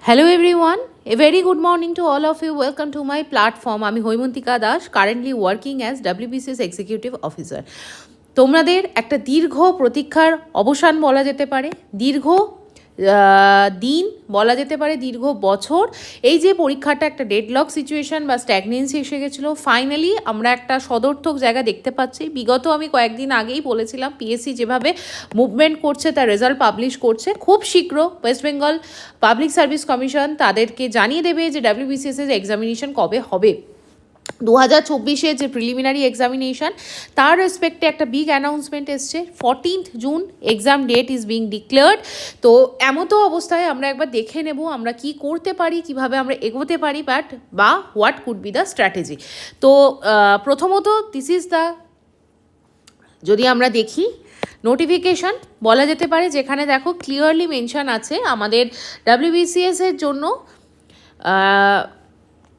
Hello everyone, a very good morning to all of you. Welcome to my platform. আমি Haimantika Das, currently working as WBCS Executive Officer. তোমাদের একটা দীর্ঘ প্রতীক্ষার অবসান বলা যেতে পারে, দীর্ঘ দিন বলা যেতে পারে, দীর্ঘ বছর এই যে পরীক্ষাটা একটা ডেডলক সিচুয়েশন বা স্ট্যাগনেন্সি এসে গেছিলো, ফাইনালি আমরা একটা সদর্থক জায়গা দেখতে পাচ্ছি। বিগত আমি কয়েকদিন আগেই বলেছিলাম পিএসসি যেভাবে মুভমেন্ট করছে, তার রেজাল্ট পাবলিশ করছে, খুব শীঘ্র West Bengal public service commission তাদেরকে জানিয়ে দেবে যে WBCS এর এক্সামিনেশন কবে হবে। 2024 যে প্রিলিমিনারি এক্সামিনেশন, তার রেসপেক্টে একটা বিগ অ্যানাউন্সমেন্ট এসছে। 14th June exam date is being declared. তো এমতো অবস্থায় আমরা একবার দেখে নেব আমরা কি করতে পারি, কিভাবে আমরা এগোতে পারি, বা what could be the strategy. তো প্রথমত দিস ইজ দ্য, যদি আমরা দেখি নোটিফিকেশান বলা যেতে পারে, যেখানে দেখো ক্লিয়ারলি মেনশন আছে আমাদের WBCS এর জন্য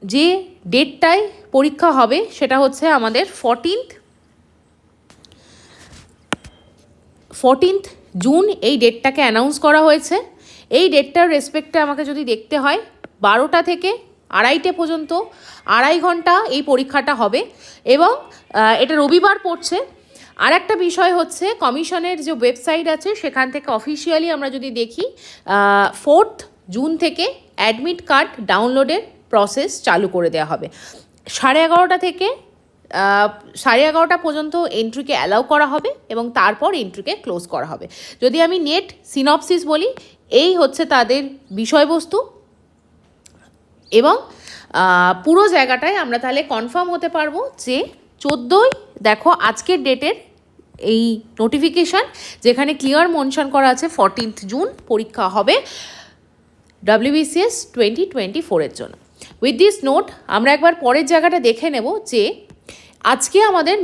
যে ডেটটায় পরীক্ষা হবে সেটা হচ্ছে আমাদের 14th জুন এই ডেটটাকে অ্যানাউন্স করা হয়েছে। এই ডেটটার রেসপেক্টে আমাকে যদি দেখতে হয় 12টা থেকে 2:30 পর্যন্ত 2.5 ঘন্টা এই পরীক্ষাটা হবে এবং এটা রবিবার পড়ছে। আর একটা বিষয় হচ্ছে কমিশনের যে ওয়েবসাইট আছে সেখান থেকে অফিসিয়ালি আমরা যদি দেখি 4th জুন থেকে অ্যাডমিট কার্ড ডাউনলোডের প্রসেস চালু করে দেওয়া হবে। 11:30 থেকে 11:30 পর্যন্ত এন্ট্রিকে অ্যালাউ করা হবে এবং তারপর এন্ট্রিকে ক্লোজ করা হবে। যদি আমি নেট সিনপসিস বলি, এই হচ্ছে তাদের বিষয়বস্তু এবং পুরো জায়গাটায় আমরা তাহলে কনফার্ম হতে পারবো যে 14ই দেখো আজকের ডেটের এই নোটিফিকেশান, যেখানে ক্লিয়ার মেনশন করা আছে 14th জুন পরীক্ষা হবে WBCS 2024 এর জন্য। উইথ দিস নোট আমরা একবার পরের জায়গাটা দেখে নেব যে আজকে আমাদের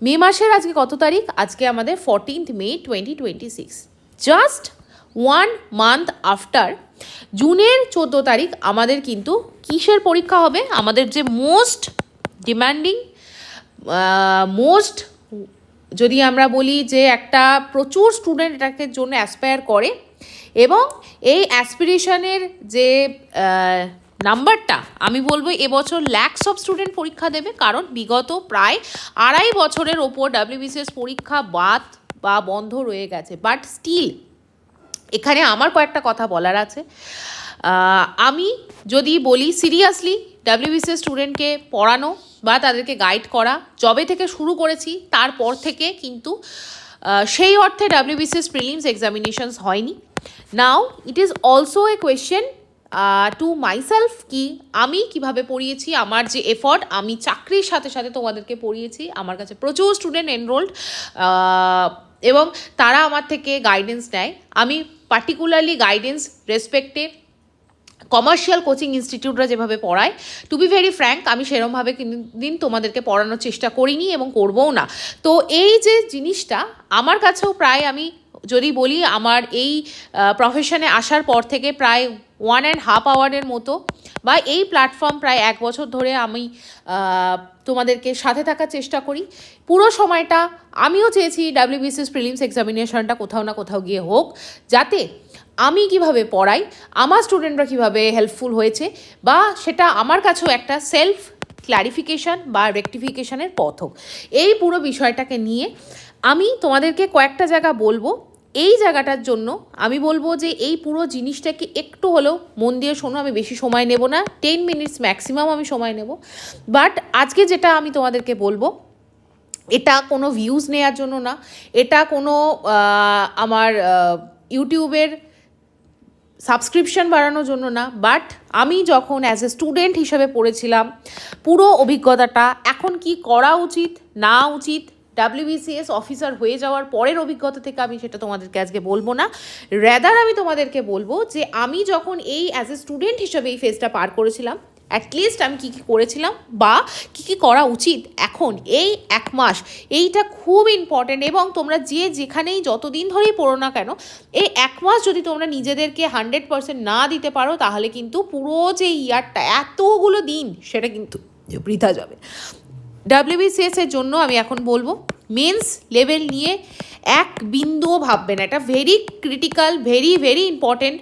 মে মাসের আজকে কত তারিখ? আজকে আমাদের 14th মে 2026, জাস্ট 1 মান্থ আফটার জুনের 14 তারিখ আমাদের কিন্তু কিসের পরীক্ষা হবে? আমাদের যে মোস্ট ডিম্যান্ডিং, যদি আমরা বলি যে একটা প্রচুর স্টুডেন্ট এটাকে জন্য অ্যাসপায়ার করে এবং এই অ্যাসপিরেশনের যে নাম্বারটা আমি বলবো এবছর ল্যাক্স অফ স্টুডেন্ট পরীক্ষা দেবে, কারণ বিগত প্রায় 2.5 বছরের ওপর WBCS পরীক্ষা বাদ বা বন্ধ রয়ে গেছে। বাট স্টিল এখানে আমার কয়েকটা কথা বলার আছে। আমি যদি বলি সিরিয়াসলি WBCS স্টুডেন্টকে পড়ানো বা তাদেরকে গাইড করা যবে থেকে শুরু করেছি, তারপর থেকে কিন্তু সেই অর্থে WBCS প্রিলিমস এক্সামিনেশনস হয়নি। Now it is also a question to myself কি আমি কিভাবে পড়িয়েছি, আমার যে এফর্ট, আমি চাকরির সাথে সাথে তোমাদেরকে পড়িয়েছি, আমার কাছে প্রচুর স্টুডেন্ট এনরোল্ড এবং তারা আমার থেকে গাইডেন্স নেয়। আমি পার্টিকুলারলি গাইডেন্স রেসপেক্টে কমার্শিয়াল কোচিং ইনস্টিটিউটরা যেভাবে পড়ায়, টু বি ভেরি ফ্র্যাঙ্ক, আমি সেরমভাবে দিন তোমাদেরকে পড়ানোর চেষ্টা করিনি এবং করবও না। তো এই যে জিনিসটা আমার কাছেও প্রায়, আমি যদি বলি আমার এই প্রফেশনে আসার পর থেকে প্রায় 1.5 আওয়ারের মতো বা এই প্ল্যাটফর্ম প্রায় 1 বছর ধরে আমি তোমাদেরকে সাথে থাকার চেষ্টা করি। পুরো সময়টা আমিও চেয়েছি WBCS প্রিলিমস এক্সামিনেশনটা কোথাও না কোথাও গিয়ে হোক, যাতে আমি কিভাবে পড়াই, আমার স্টুডেন্টরা কিভাবে হেল্পফুল হয়েছে, বা সেটা আমার কাছেও একটা সেলফ ক্ল্যারিফিকেশান বা রেকটিফিকেশানের পথ হোক। এই পুরো বিষয়টাকে নিয়ে আমি তোমাদেরকে কয়েকটা জায়গা বলবো। এই জায়গাটার জন্য আমি বলবো যে এই পুরো জিনিসটাকে একটু হলেও মন দিয়ে শোনো। আমি বেশি সময় নেব না, 10 মিনিটস ম্যাক্সিমাম আমি সময় নেব। বাট আজকে যেটা আমি তোমাদেরকে বলবো, এটা কোনো ভিউজ নেওয়ার জন্য না, এটা কোনো আমার ইউটিউবের সাবস্ক্রিপশন বাড়ানোর জন্য না, বাট আমি যখন অ্যাজ এ স্টুডেন্ট হিসেবে পড়েছিলাম পুরো অভিজ্ঞতাটা, এখন কি করা উচিত না উচিত, WBCS অফিসার হয়ে যাওয়ার পরের অভিজ্ঞতা থেকে আমি সেটা তোমাদেরকে আজকে বলবো না। রেদার আমি তোমাদেরকে বলবো যে আমি যখন এই অ্যাজ এ স্টুডেন্ট হিসেবে এই ফেজটা পার করেছিলাম, অ্যাটলিস্ট আমি কী কী করেছিলাম বা কী কী করা উচিত এখন এই 1 মাস, এইটা খুব ইম্পর্ট্যান্ট। এবং তোমরা যেখানেই যতদিন ধরেই পড়ো না কেন, এই 1 মাস যদি তোমরা নিজেদেরকে 100% না দিতে পারো, তাহলে কিন্তু পুরো যে ইয়ারটা, এতগুলো দিন, সেটা কিন্তু বৃথা যাবে। WBCS এর জন্য আমি এখন বলবো মেন্স লেভেল নিয়ে এক বিন্দুও ভাববে না, এটা very critical, very very important.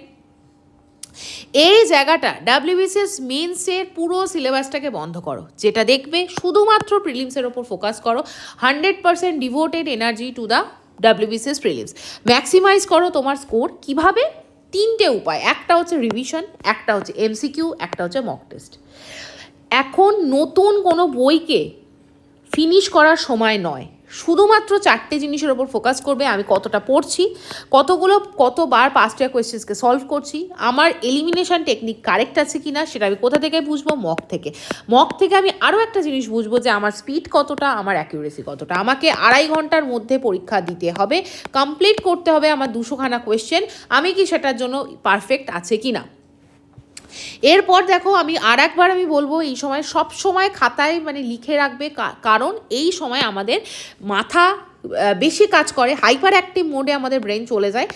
এই জায়গাটা ডাব্লিউবিসিএস মেন্সের পুরো সিলেবাসটাকে বন্ধ করো, যেটা দেখবে শুধুমাত্র প্রিলিমসের ওপর ফোকাস করো, 100% devoted energy to the WBCS prelims, maximise করো তোমার স্কোর। কিভাবে? তিনটে উপায়, একটা হচ্ছে রিভিশন, একটা হচ্ছে এমসিকিউ, একটা হচ্ছে মক টেস্ট। এখন নতুন কোনো বইকে ফিনিশ করার সময় নয়, শুধুমাত্র চারটে জিনিসের ওপর ফোকাস করবে। আমি কতটা পড়ছি, কতবার পাস্ট ইয়ার কোয়েশ্চেন্সকে সলভ করছি, আমার এলিমিনেশন টেকনিক কারেক্ট আছে কি না সেটা আমি কোথা থেকে বুঝবো? মক থেকে। মক থেকে আমি আরও একটা জিনিস বুঝবো যে আমার স্পিড কতটা, আমার অ্যাকিউরেসি কতটা। আমাকে 2.5 ঘন্টার মধ্যে পরীক্ষা দিতে হবে, কমপ্লিট করতে হবে আমার 200খানা কোয়েশ্চেন, আমি কি সেটার জন্য পারফেক্ট আছে কি না। এরপর দেখো, আমি আর একবার আমি বলবো, এই সময় সব সময় খাতায় মানে লিখে রাখবে, কারণ এই সময় আমাদের মাথা বেশি কাজ করে, হাইপার অ্যাক্টিভ মোডে আমাদের ব্রেন চলে যায়।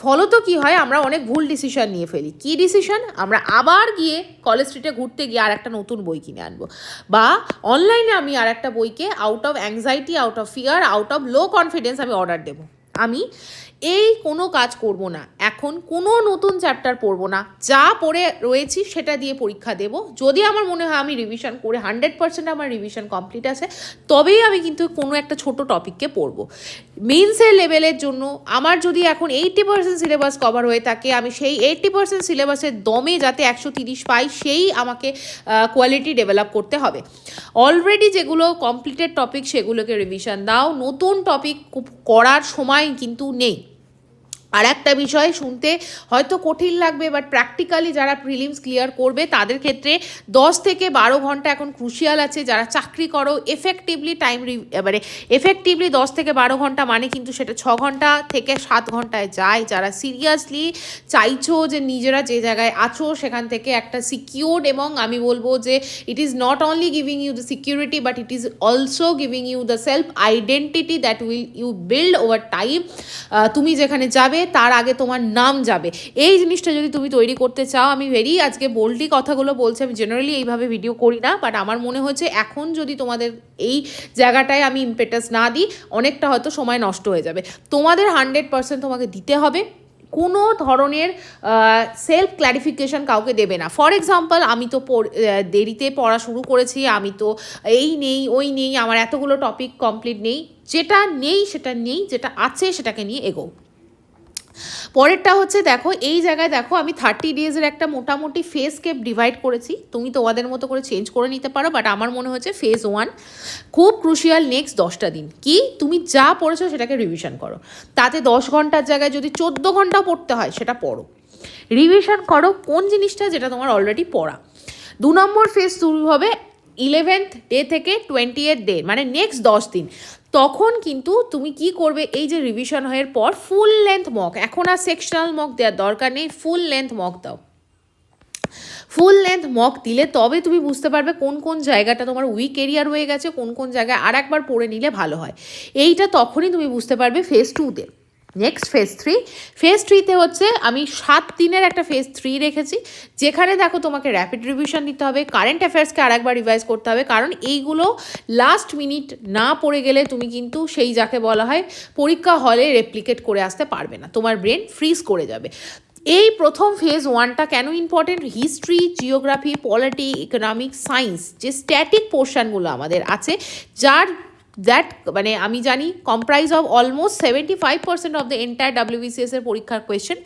ফলত কি হয়, আমরা অনেক ভুল ডিসিশন নিয়ে ফেলি। কী ডিসিশন? আমরা আবার গিয়ে কলেজ স্ট্রিটে ঘুরতে গিয়ে আর একটা নতুন বই কিনে আনবো, বা অনলাইনে আমি আর একটা বইকে out of anxiety, out of fear, out of low confidence আমি অর্ডার দেবো। আমি এই কোনো কাজ করব না, এখন কোনো নতুন চ্যাপ্টার পড়বো না, যা পড়ে রয়েছি সেটা দিয়ে পরীক্ষা দেব। যদি আমার মনে হয় আমি রিভিশন করে 100% আমার রিভিশন কমপ্লিট আছে, তবেই আমি কিন্তু কোনো একটা ছোট টপিককে পড়বো। মেন্সের লেভেলের জন্য আমার যদি এখন 80% সিলেবাস কভার হয়ে থাকে, আমি সেই 80% সিলেবাসের দমে যাতে 130 পাই, সেই আমাকে কোয়ালিটি ডেভেলপ করতে হবে। অলরেডি যেগুলো কমপ্লিটেড টপিক সেগুলোকে রিভিশন দাও, নতুন টপিক করার সময় কিন্তু নেই। আর একটা বিষয় শুনতে হয়তো কঠিন লাগবে, বাট প্র্যাকটিক্যালি যারা প্রিলিমস ক্লিয়ার করবে তাদের ক্ষেত্রে 10 থেকে 12 ঘন্টা এখন ক্রুশিয়াল আছে। যারা চাকরি করো এফেক্টিভলি মানে এফেক্টিভলি 10 থেকে 12 ঘন্টা মানে কিন্তু সেটা 6 ঘন্টা থেকে 7 ঘন্টায় যায়। যারা সিরিয়াসলি চাইছো যে নিজেরা যে জায়গায় আছো সেখান থেকে একটা সিকিউরড, এবং আমি বলবো যে it is not only giving you the security, but it is also giving you the self identity that will you build over time. তুমি যেখানে যাবে তার আগে তোমার নাম যাবে। এই জিনিসটা যদি তুমি তৈরি করতে চাও, আমি আজকে বোল্ডলি কথাগুলো বলছি, আমি জেনারেলি এইভাবে ভিডিও করি না, বাট আমার মনে হচ্ছে এখন যদি তোমাদের এই জায়গাটায় আমি ইম্পেটাস না দিই, অনেকটা হয়তো সময় নষ্ট হয়ে যাবে। তোমাদের 100% তোমাকে দিতে হবে, কোনো ধরনের সেলফ ক্ল্যারিফিকেশান কাউকে দেবে না। ফর এক্সাম্পল, আমি তো দেরিতে পড়া শুরু করেছি, আমি তো এই নেই ওই নেই, আমার এতগুলো টপিক কমপ্লিট নেই। যেটা নেই সেটা নেই, যেটা আছে সেটাকে নিয়ে এগো। পরেরটা হচ্ছে দেখো, এই জায়গায় দেখো আমি 30 ডেজের একটা মোটামুটি ফেজকে ডিভাইড করেছি, তুমি তোমাদের মতো করে চেঞ্জ করে নিতে পারো, বাট আমার মনে হচ্ছে ফেজ 1 খুব ক্রুশিয়াল। নেক্সট 10টা দিন কি তুমি যা পড়েছো সেটাকে রিভিশন করো, তাতে 10 ঘন্টার জায়গায় যদি 14 ঘন্টাও পড়তে হয় সেটা পড়ো, রিভিশন করো কোন জিনিসটা যেটা তোমার অলরেডি পড়া। 2 নম্বর ফেজ শুরু হবে 11th ডে থেকে 20th ডে, মানে নেক্সট 10 দিন। তখন কিন্তু তুমি কি করবে, এই যে রিভিশন হওয়ার পর ফুল লেন্থ মক, এখন আর সেকশনাল মক দেওয়ার দরকার নেই, ফুল লেন্থ মক দাও। ফুল লেন্থ মক দিলে তবে তুমি বুঝতে পারবে কোন কোন জায়গাটা তোমার উইক এরিয়া রয়ে গেছে, কোন কোন জায়গায় আর একবার পড়ে নিলে ভালো হয়। এইটা তখনই তুমি বুঝতে পারবে ফেজ 2-তে। নেক্সট ফেজ 3, ফেজ 3-তে হচ্ছে আমি 7 দিনের একটা ফেজ 3 রেখেছি, যেখানে দেখো তোমাকে র্যাপিড রিভিশন দিতে হবে, কারেন্ট অ্যাফেয়ার্সকে আর একবার রিভাইজ করতে হবে, কারণ এইগুলো লাস্ট মিনিট না পড়ে গেলে তুমি কিন্তু সেই যাকে বলা হয় পরীক্ষা হলে রেপ্লিকেট করে আসতে পারবে না, তোমার ব্রেন ফ্রিজ করে যাবে। এই প্রথম ফেজ 1টা কেন important, history, geography, polity, economics, science যে স্ট্যাটিক পোর্শনগুলো আমাদের আছে, যার মানে আমি জানি comprise of almost 75% of the entire WBCS এর পরীক্ষার কোয়েশ্চেন,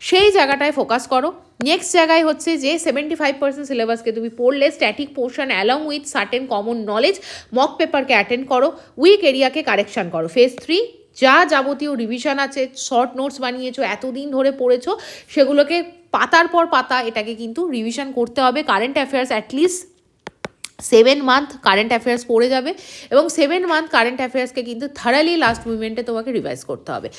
সেই জায়গাটায় ফোকাস করো। নেক্সট জায়গায় হচ্ছে যে 75% সিলেবাসকে তুমি পড়লে static portion along with certain common knowledge mock পেপারকে অ্যাটেন্ড করো, উইক এরিয়াকে কারেকশান করো। ফেজ 3 যা যাবতীয় রিভিশন আছে, শর্ট নোটস বানিয়েছো, এতদিন ধরে পড়েছো, সেগুলোকে পাতার পর পাতা এটাকে কিন্তু রিভিশন করতে হবে। Current affairs at least 7 month current affairs পড়ে যাবে, এবং 7 মান্থ কারেন্ট অ্যাফেয়ার্সকে কিন্তু থারালি লাস্ট মুভমেন্টে তোমাকে রিভাইজ করতে হবে।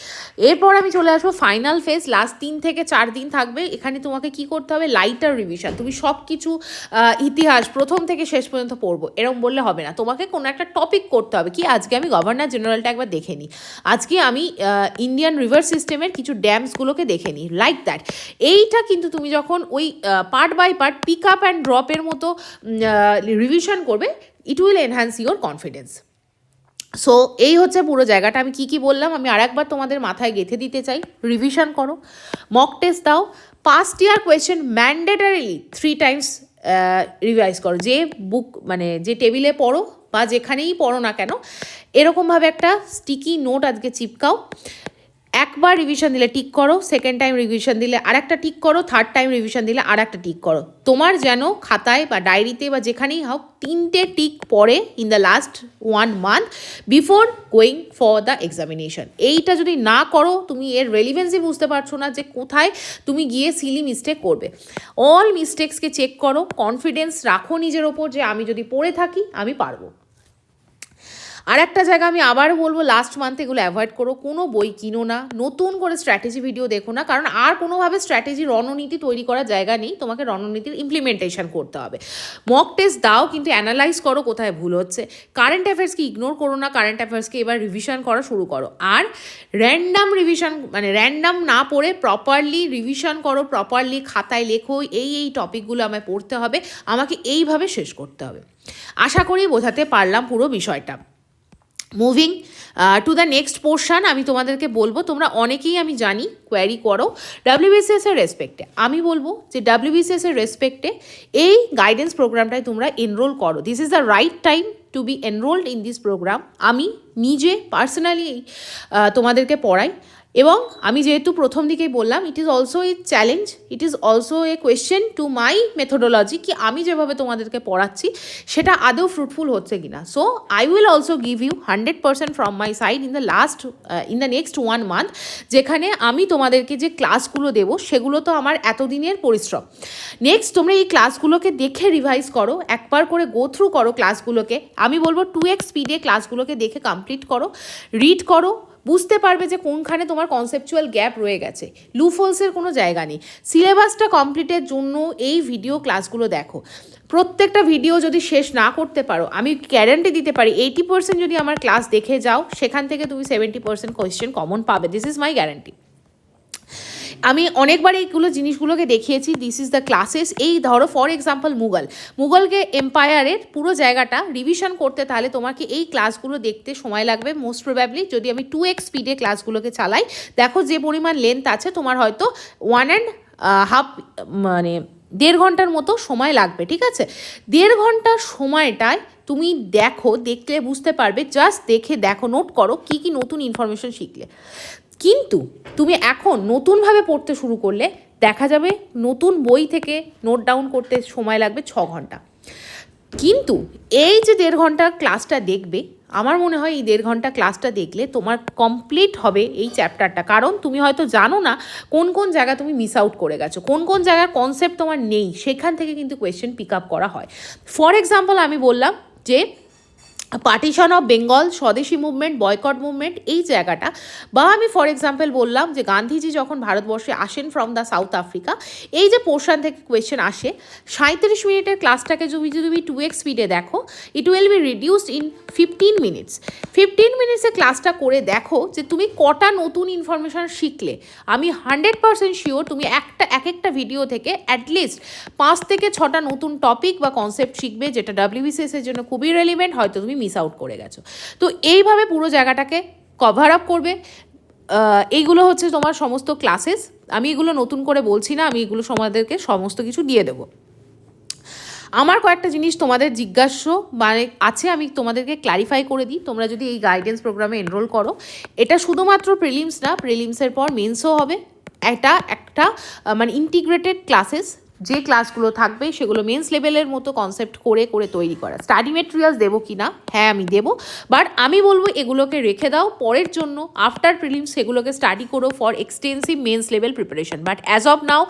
এরপর আমি চলে আসবো ফাইনাল ফেজ, লাস্ট 3 থেকে 4 দিন থাকবে। এখানে তোমাকে কি করতে হবে, লাইটার রিভিশন। তুমি সব কিছু ইতিহাস প্রথম থেকে শেষ পর্যন্ত পড়বো এরকম বললে হবে না, তোমাকে কোনো একটা টপিক করতে হবে। কি আজকে আমি গভর্নর জেনারেলটা একবার দেখে নিই, আজকে আমি ইন্ডিয়ান রিভার সিস্টেমের কিছু ড্যামসগুলোকে দেখে নিই, লাইক দ্যাট। এইটা কিন্তু তুমি যখন ওই part by part pick up and ড্রপের মতো রিভিশন করবে, it will enhance your confidence. So এই হচ্ছে পুরো জায়গাটা। আমি কি বললাম আমি আরেকবার তোমাদের মাথায় গেঁথে দিতে চাই। রিভিশন করো, মক টেস্ট দাও, পাস্ট ইয়ার কোয়েশ্চেন ম্যান্ডেটারিলি 3 টাইমস রিভাইজ করো। যে বুক মানে যে টেবিলে পড়ো বা যেখানেই পড়ো না কেন, এরকমভাবে একটা স্টিকি নোট আজকে চিপকাও। একবার রিভিশন দিলে টিক করো, সেকেন্ড টাইম রিভিশন দিলে আর একটা টিক করো, থার্ড টাইম রিভিশন দিলে আর একটা টিক করো। তোমার যেন খাতায় বা ডায়েরিতে বা যেখানেই হোক 3টে টিক পড়ে in the last 1 month before going for the examination. এইটা যদি না করো, তুমি এর রেলিভেন্সি বুঝতে পারছো না যে কোথায় তুমি গিয়ে সিলি মিস্টেক করবে। অল মিস্টেক্সকে চেক করো, কনফিডেন্স রাখো নিজের ওপর যে আমি যদি পড়ে থাকি আমি পারবো। আর একটা জায়গা আমি আবার বলবো, লাস্ট মান্থে এগুলো অ্যাভয়েড করো। কোনো বই কিনো না, নতুন করে স্ট্র্যাটেজি ভিডিও দেখো না, কারণ আর কোনোভাবে স্ট্র্যাটেজি রণনীতি তৈরি করার জায়গা নেই, তোমাকে রণনীতির ইমপ্লিমেন্টেশন করতে হবে। মক টেস্ট দাও, কিন্তু অ্যানালাইজ করো কোথায় ভুল হচ্ছে। কারেন্ট অ্যাফেয়ার্সকে ইগনোর করো না, কারেন্ট অ্যাফেয়ার্সকে এবার রিভিশন করা শুরু করো। আর র্যান্ডাম রিভিশন মানে র্যান্ডাম না পড়ে প্রপারলি রিভিশন করো, প্রপারলি খাতায় লেখো এই টপিকগুলো আমায় পড়তে হবে, আমাকে এইভাবে শেষ করতে হবে। আশা করি বোঝাতে পারলাম পুরো বিষয়টা। Moving to the next portion, আমি তোমাদেরকে বলবো, তোমরা অনেকেই আমি জানি কোয়ারি করো WBCS এর রেসপেক্টে। আমি বলবো যে WBCS এর রেসপেক্টে এই গাইডেন্স প্রোগ্রামটায় তোমরা এনরোল করো। This is the right time to be enrolled in this programme. আমি নিজে পার্সোনালি তোমাদেরকে পড়াই, এবং আমি যেহেতু প্রথম দিকেই বললাম, ইট is also A challenge, it is also a question to my methodology, কি আমি যেভাবে তোমাদেরকে পড়াচ্ছি সেটা আদৌ ফ্রুটফুল হচ্ছে কিনা। So I will also give you 100% from my side in the next 1 month, যেখানে আমি তোমাদেরকে যে ক্লাসগুলো দেবো সেগুলো তো আমার এতদিনের পরিশ্রম। নেক্সট তোমরা এই ক্লাসগুলোকে দেখে রিভাইজ করো, একবার করে গো থ্রু করো ক্লাসগুলোকে। আমি বলবো 2x স্পিডে ক্লাসগুলোকে দেখে কমপ্লিট করো, রিড করো, বুঝতে পারবে যে কোনখানে তোমার কনসেপচুয়াল গ্যাপ রয়ে গেছে। লুফোলসের কোনো জায়গা নেই। সিলেবাসটা কমপ্লিটের জন্য এই ভিডিও ক্লাসগুলো দেখো। প্রত্যেকটা ভিডিও যদি শেষ না করতে পারো, আমি গ্যারান্টি দিতে পারি 80% যদি আমার ক্লাস দেখে যাও, সেখান থেকে তুমি 70% কোয়েশ্চেন কমন পাবে। This is my guarantee. আমি অনেকবার এইগুলো জিনিসগুলোকে দেখিয়েছি। This is the classes. এই ধরো ফর এক্সাম্পল মুঘলকে এম্পায়ারের পুরো জায়গাটা রিভিশন করতে, তাহলে তোমাকে এই ক্লাসগুলো দেখতে সময় লাগবে মোস্ট প্রবাবলি। যদি আমি 2x স্পিডে ক্লাসগুলোকে চালাই, দেখো যে পরিমাণ লেন্থ আছে, তোমার হয়তো 1.5 মানে 1.5 ঘন্টার মতো সময় লাগবে। ঠিক আছে, 1.5 ঘন্টার সময়টায় তুমি দেখলে বুঝতে পারবে। জাস্ট দেখো, নোট করো কী নতুন ইনফরমেশন শিখলে। কিন্তু তুমি এখন নতুনভাবে পড়তে শুরু করলে দেখা যাবে নতুন বই থেকে নোট ডাউন করতে সময় লাগবে 6 ঘন্টা। কিন্তু এই যে 1.5 ঘন্টা ক্লাসটা দেখবে, আমার মনে হয় এই 1.5 ঘন্টা ক্লাসটা দেখলে তোমার কমপ্লিট হবে এই চ্যাপ্টারটা। কারণ তুমি হয়তো জানো না কোন জায়গা তুমি মিস আউট করে গেছো, কোন জায়গার কনসেপ্ট তোমার নেই, সেখান থেকে কিন্তু কোয়েশ্চেন পিক আপ করা হয়। ফর এক্সাম্পল আমি বললাম যে পার্টিশন অফ বেঙ্গল, স্বদেশি মুভমেন্ট, বয়কট মুভমেন্ট, এই জায়গাটা, বা আমি ফর এক্সাম্পল বললাম যে গান্ধীজি যখন ভারতবর্ষে আসেন ফ্রম দ্য সাউথ আফ্রিকা, এই যে পোর্শন থেকে কোয়েশ্চেন আসে। 37 মিনিটের ক্লাসটাকে যদি তুমি 2x স্পিডে দেখো, it will be reduced in 15 minutes. 15 মিনিটসে ক্লাসটা করে দেখো যে তুমি কটা নতুন ইনফরমেশান শিখলে। আমি 100% শিওর তুমি এক একটা ভিডিও থেকে অ্যাটলিস্ট 5 থেকে 6টা নতুন টপিক বা কনসেপ্ট শিখবে, যেটা WBCS এর জন্য খুবই রেলিভেন্ট, হয়তো তুমি মিস আউট করে গেছো। তো এইভাবে পুরো জায়গাটাকে কভার আপ করবে। এইগুলো হচ্ছে তোমার সমস্ত ক্লাসেস। আমি এগুলো নতুন করে বলছি না, আমি এগুলো তোমাদেরকে সমস্ত কিছু দিয়ে দেবো। আমার কয়েকটা জিনিস তোমাদের জিজ্ঞাস্য মানে আছে, আমি তোমাদেরকে ক্লারিফাই করে দিই। তোমরা যদি এই গাইডেন্স প্রোগ্রামে এনরোল করো, এটা শুধুমাত্র প্রিলিমস না, প্রিলিমসের পর মেন্সও হবে। একটা মানে ইন্টিগ্রেটেড ক্লাসেস, যে ক্লাসগুলো থাকবে সেগুলো মেন্স লেভেলের মতো কনসেপ্ট করে তৈরি করা। স্টাডি মেটেরিয়ালস দেবো কি না? হ্যাঁ, আমি দেবো, বাট আমি বলবো এগুলোকে রেখে দাও পরের জন্য। আফটার প্রিলিমস সেগুলোকে স্টাডি করো for extensive mains level preparation. But as of now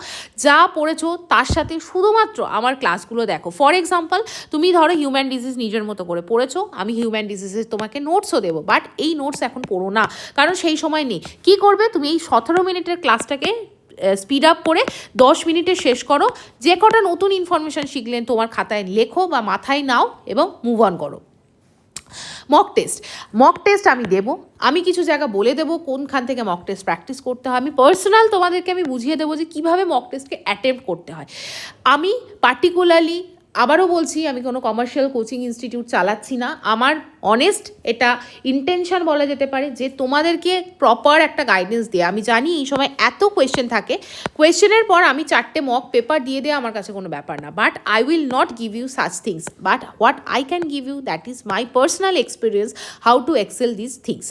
যা পড়েছো তার সাথে শুধুমাত্র আমার ক্লাসগুলো দেখো। ফর এক্সাম্পল, তুমি ধরো হিউম্যান ডিজিজ নিজের মতো করে পড়েছো, আমি হিউম্যান ডিজিজের তোমাকে নোটসও দেবো, বাট এই নোটস এখন পড়ো না, কারণ সেই সময় নেই। কী করবে? তুমি এই 17 মিনিটের ক্লাসটাকে স্পিড আপ করে 10 মিনিটে শেষ করো। যে কটা নতুন ইনফরমেশান শিখলেন তোমার খাতায় লেখো বা মাথায় নাও এবং মুভ অন করো। মক টেস্ট আমি দেবো, আমি কিছু জায়গা বলে দেবো কোনখান থেকে মক টেস্ট প্র্যাকটিস করতে হয়। আমি পার্সোনাল তোমাদেরকে আমি বুঝিয়ে দেবো যে কীভাবে মক টেস্টকে অ্যাটেম্প্ট করতে হয়। আমি পার্টিকুলারলি আবারও বলছি, আমি কোনো কমার্শিয়াল কোচিং ইনস্টিটিউট চালাচ্ছি না। আমার অনেস্ট এটা ইন্টেনশন বলা যেতে পারে যে তোমাদেরকে প্রপার একটা গাইডেন্স দিয়ে, আমি জানি এই সময় এত কোয়েশ্চেন থাকে, কোয়েশ্চেনের পর আমি 4টে মক পেপার দিয়ে দেওয়া আমার কাছে কোনো ব্যাপার না, but I will not give you such things, but what I can give you that is my personal experience how to excel this things.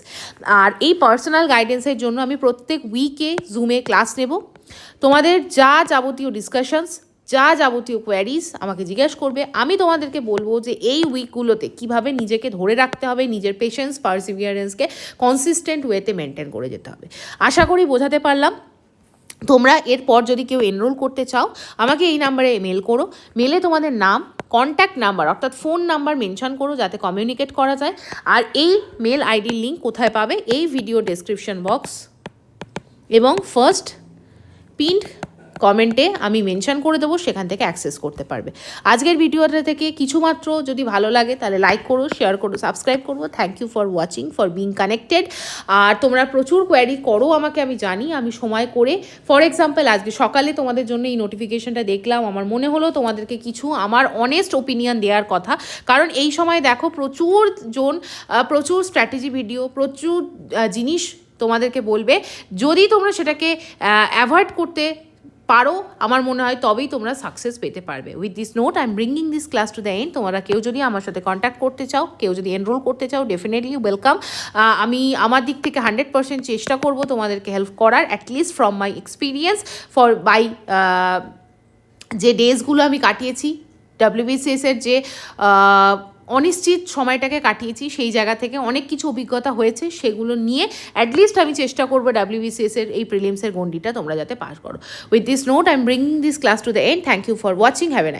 আর এই পার্সোনাল গাইডেন্সের জন্য আমি প্রত্যেক উইকে জুমে ক্লাস নেব। তোমাদের যা যাবতীয় ডিসকাশনস, যা যাবতীয় কোয়ারিজ আমাকে জিজ্ঞেস করবে, আমি তোমাদেরকে বলবো যে এই উইকগুলোতে কীভাবে নিজেকে ধরে রাখতে হবে, নিজের পেশেন্স পারসিভিয়ারেন্সকে কনসিস্টেন্ট ওয়েতে মেনটেন করে যেতে হবে। আশা করি বোঝাতে পারলাম। তোমরা এরপর যদি কেউ এনরোল করতে চাও আমাকে এই নাম্বারে মেল করো, মেলে তোমাদের নাম, কন্ট্যাক্ট নাম্বার অর্থাৎ ফোন নাম্বার মেনশন করো যাতে কমিউনিকেট করা যায়। আর এই মেল আইডির লিঙ্ক কোথায় পাবে, এই ভিডিও ডেসক্রিপশন বক্স এবং ফার্স্ট পিন্ড কমেন্টে আমি মেনশন করে দেবো, সেখান থেকে অ্যাক্সেস করতে পারবে। আজকের ভিডিওটা থেকে কিছুমাত্র যদি ভালো লাগে তাহলে লাইক করো, শেয়ার করো, সাবস্ক্রাইব করবো। Thank you for watching, for being connected. আর তোমরা প্রচুর কোয়ারি করো আমাকে, আমি জানি, আমি সময় করে, ফর এক্সাম্পল আজকে সকালে তোমাদের জন্য এই নোটিফিকেশনটা দেখলাম, আমার মনে হলো তোমাদেরকে কিছু আমার অনেস্ট ওপিনিয়ন দেওয়ার কথা। কারণ এই সময় দেখো প্রচুর স্ট্র্যাটেজি ভিডিও, প্রচুর জিনিস তোমাদেরকে বলবে, যদি তোমরা সেটাকে অ্যাভয়েড করতে পারো আমার মনে হয় তবেই তোমরা সাকসেস পেতে পারবে। With this note I am bringing this class to the and. তোমরা কেউ যদি আমার সাথে কন্ট্যাক্ট করতে চাও, কেউ যদি এনরোল করতে চাও, ডেফিনেটলি ওয়েলকাম। আমি আমার দিক থেকে 100% চেষ্টা করব তোমাদেরকে হেল্প করার, অ্যাটলিস্ট ফ্রম মাই এক্সপিরিয়েন্স যে ডেজগুলো আমি কাটিয়েছি, WBCS-এর যে অনিশ্চিত সময়টাকে কাটিয়েছি, সেই জায়গা থেকে অনেক কিছু অভিজ্ঞতা হয়েছে, সেগুলো নিয়ে অ্যাটলিস্ট আমি চেষ্টা করবো WBCS-এর এই প্রিলিমসের গণ্ডিটা তোমরা যাতে পাস করো। With this note I am bringing this class to the end. Thank you for watching. Have a nice